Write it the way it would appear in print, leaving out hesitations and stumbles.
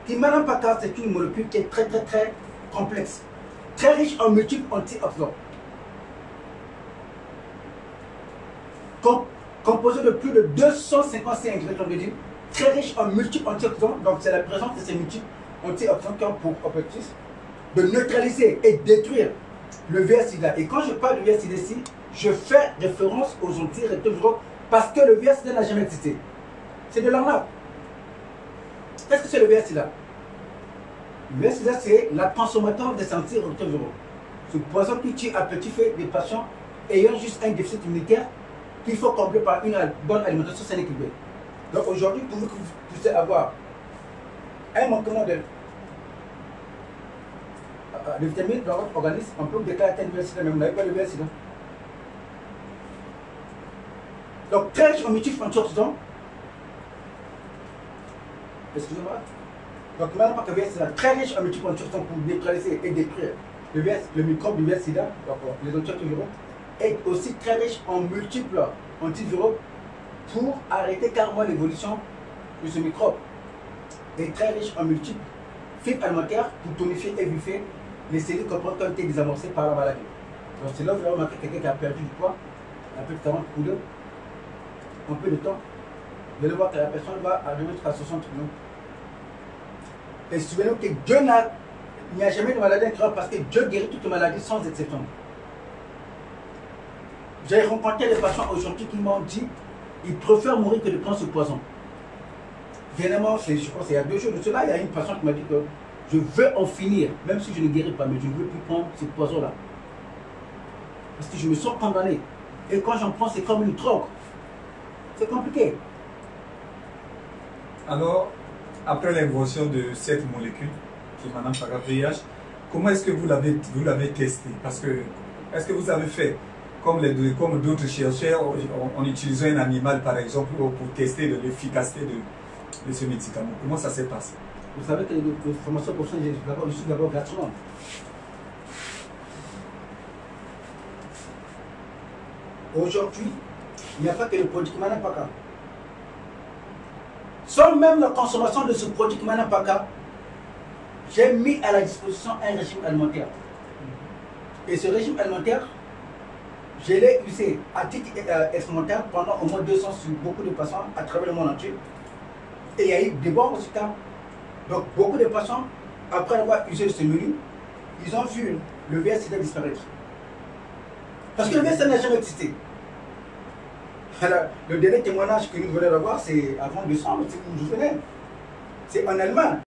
Timanampaka, c'est une molécule qui est très complexe, très riche en multiples antioxydants, composé de plus de 255 ingrédients, très riche en multiples antioxydants. Donc c'est la présence de ces multiples antioxydants qui ont pour objectif de neutraliser et détruire le VIH-Sida. Et quand je parle du VIH-Sida ici, je fais référence aux antirétroviraux parce que le VIH-Sida n'a jamais existé. C'est de l'arnaque. Qu'est-ce que c'est le VIH-Sida? Le VIH-Sida, c'est la transformation des antirétroviraux. Ce poison qui tue à petit feu des patients ayant juste un déficit immunitaire qu'il faut combler par une bonne alimentation saine et équilibrée. Donc aujourd'hui, pour que vous puissiez avoir un manquement de vitamines dans votre organisme, on peut déclarer un VIH-Sida, mais vous n'avez pas le VIH-Sida. Donc très riche en multiples antioxydants. Excusez-moi. Donc maintenant, pas que le VIH-Sida, très riche en multiples antioxydants pour neutraliser et détruire le microbe du VIH-Sida, donc les antirétroviraux, est aussi très riche en multiples antiviraux pour arrêter carrément l'évolution de ce microbe. Et très riche en multiples fibres alimentaires pour tonifier et vivifier les cellules qui ont été désamorcées par la maladie. Donc c'est là où vous allez remarquer quelqu'un qui a perdu du poids, un peu de 40 kilos, un peu de temps. Vous allez voir que la personne va arriver jusqu'à 60 kilos. Et souvenez-vous que Dieu il n'y a jamais de maladie incurable parce que Dieu guérit toutes les maladies sans exception. J'ai rencontré des patients aujourd'hui qui m'ont dit qu'ils préfèrent mourir que de prendre ce poison. Dernièrement, je pense qu'il y a 2 jours de cela, il y a une patiente qui m'a dit que je veux en finir, même si je ne guéris pas, mais je ne veux plus prendre ce poison-là. Parce que je me sens condamné. Et quand j'en prends, c'est comme une drogue. C'est compliqué. Alors, après l'invention de cette molécule, qui est maintenant VIH, comment est-ce que vous l'avez testé? Parce que, est-ce que vous avez fait comme d'autres chercheurs, en utilisant un animal par exemple pour tester l'efficacité de ce médicament? Comment ça s'est passé? Vous savez que les formations professionnelles, je suis d'abord gastronome. Aujourd'hui, il n'y a pas que le produit Timanampaka. Sans même la consommation de ce produit Timanampaka, j'ai mis à la disposition un régime alimentaire. Et ce régime alimentaire, je l'ai usé à titre expérimental pendant au moins 2 ans sur beaucoup de patients à travers le monde entier. Et il y a eu des bons résultats. Donc beaucoup de patients, après avoir usé ce menu, ils ont vu le VIH-Sida disparaître. Parce que le VIH-Sida n'a jamais existé. Alors, le dernier témoignage que nous venons d'avoir, c'est avant décembre, si vous vous souvenez. C'est en Allemagne.